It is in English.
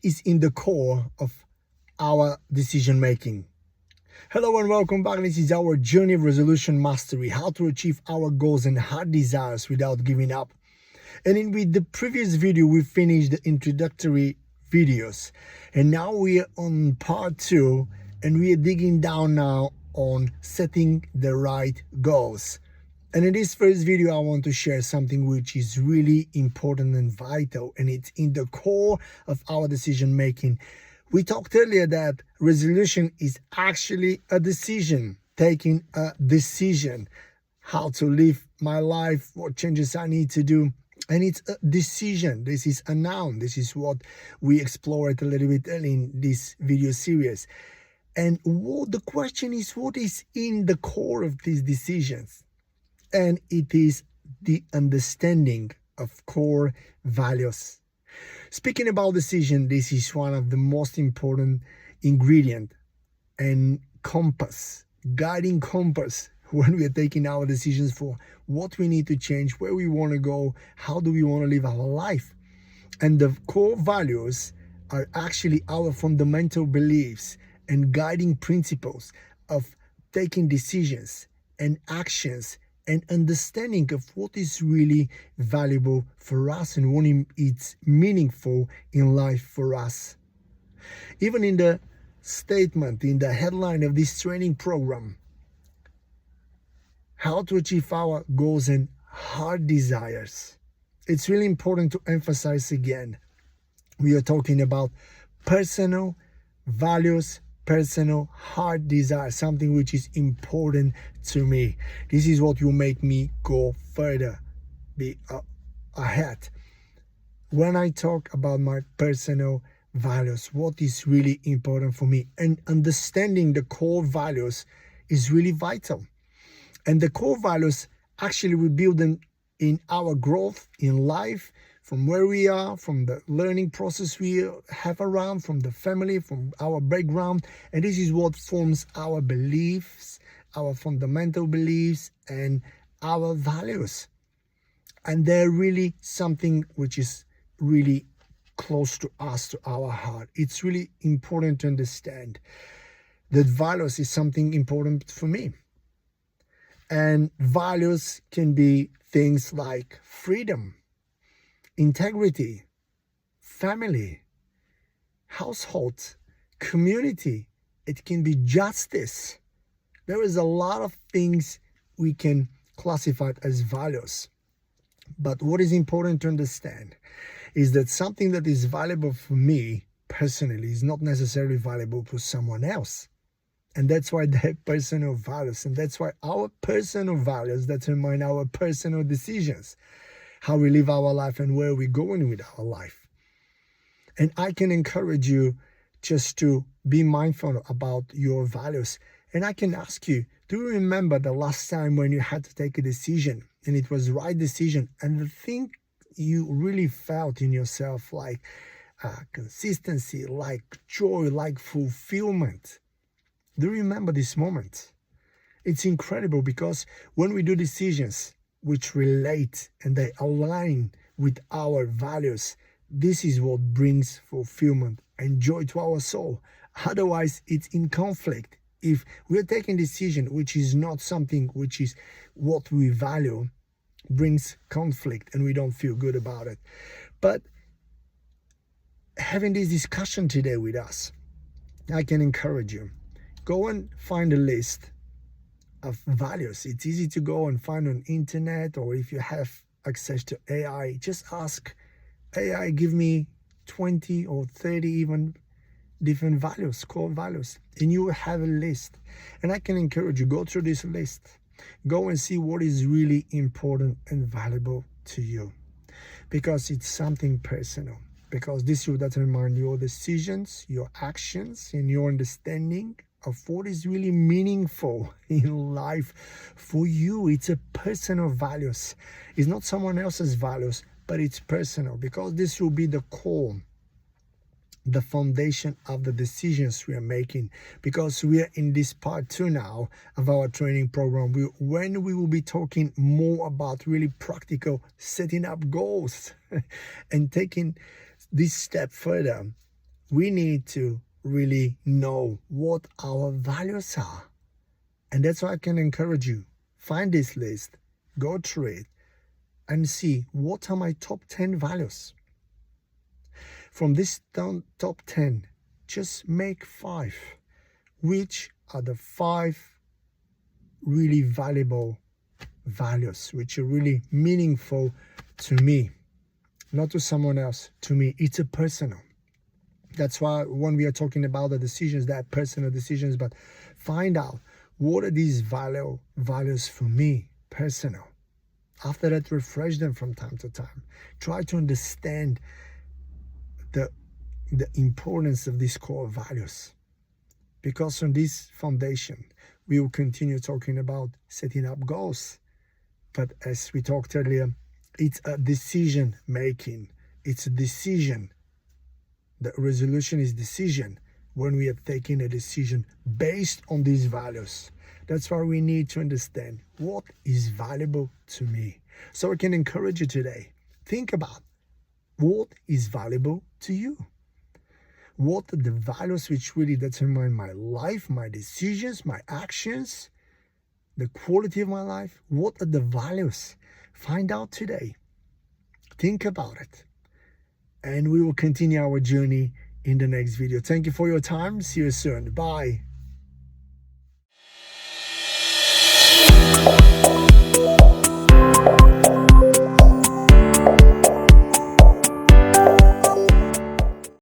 is in the core of our decision making. Hello and welcome back. This is our journey of resolution mastery, how to achieve our goals and heart desires without giving up. And with the previous video, we finished the introductory videos. And now we are on part 2, and we are digging down now on setting the right goals. And in this first video, I want to share something which is really important and vital, and it's in the core of our decision making. We talked earlier that resolution is actually a decision, taking a decision, how to live my life, what changes I need to do. And it's a decision. This is a noun. This is what we explored a little bit early in this video series. And the question is, what is in the core of these decisions? And it is the understanding of core values. Speaking about decision, this is one of the most important ingredient and compass, guiding compass when we are taking our decisions for what we need to change, where we want to go, how do we want to live our life. And the core values are actually our fundamental beliefs and guiding principles of taking decisions and actions and understanding of what is really valuable for us and what is meaningful in life for us. Even in the statement, in the headline of this training program, how to achieve our goals and heart desires, it's really important to emphasize again, we are talking about personal values, personal heart desire, something which is important to me. This is what will make me go further, be ahead. When I talk about my personal values, what is really important for me, and understanding the core values is really vital. And the core values, actually we build them in our growth in life, from where we are, from the learning process we have around, from the family, from our background. And this is what forms our beliefs, our fundamental beliefs, and our values. And they're really something which is really close to us, to our heart. It's really important to understand that values is something important for me. And values can be things like freedom, integrity, family, household, community. It can be justice. There is a lot of things we can classify as values. But what is important to understand is that something that is valuable for me personally is not necessarily valuable for someone else. And that's why they're personal values. And that's why our personal values determine our personal decisions, how we live our life and where we're going with our life. And I can encourage you just to be mindful about your values. And I can ask you, do you remember the last time when you had to take a decision and it was the right decision, and the thing you really felt in yourself, like consistency, like joy, like fulfillment? Do you remember this moment? It's incredible, because when we do decisions which relate and they align with our values, this is what brings fulfillment and joy to our soul. Otherwise, it's in conflict. If we're taking a decision which is not something which is what we value, brings conflict and we don't feel good about it. But having this discussion today with us, I can encourage you, go and find a list of values. It's easy to go and find on internet, or if you have access to AI, just ask AI, give me 20 or 30 even different values, core values, and you will have a list. And I can encourage you, go through this list, go and see what is really important and valuable to you, because it's something personal, because this will determine your decisions, your actions, and your understanding of what is really meaningful in life for you. It's a personal values. It's not someone else's values, but it's personal, because this will be the core, the foundation of the decisions we are making, because we are in this part 2 now of our training program, when we will be talking more about really practical setting up goals and taking this step further we need to really know what our values are. And that's why I can encourage you. Find this list, go through it, and see what are my top 10 values. From this top 10, just make 5. Which are the 5 really valuable values, which are really meaningful to me, not to someone else, to me. It's a personal. That's why when we are talking about the decisions, they're personal decisions, but find out what are these values for me, personal. After that, refresh them from time to time. Try to understand the importance of these core values. Because on this foundation, we will continue talking about setting up goals. But as we talked earlier, it's a decision making. It's a decision. The resolution is decision when we are taking a decision based on these values. That's why we need to understand what is valuable to me. So I can encourage you today. Think about what is valuable to you. What are the values which really determine my life, my decisions, my actions, the quality of my life? What are the values? Find out today. Think about it. And we will continue our journey in the next video. Thank you for your time. See you soon. Bye.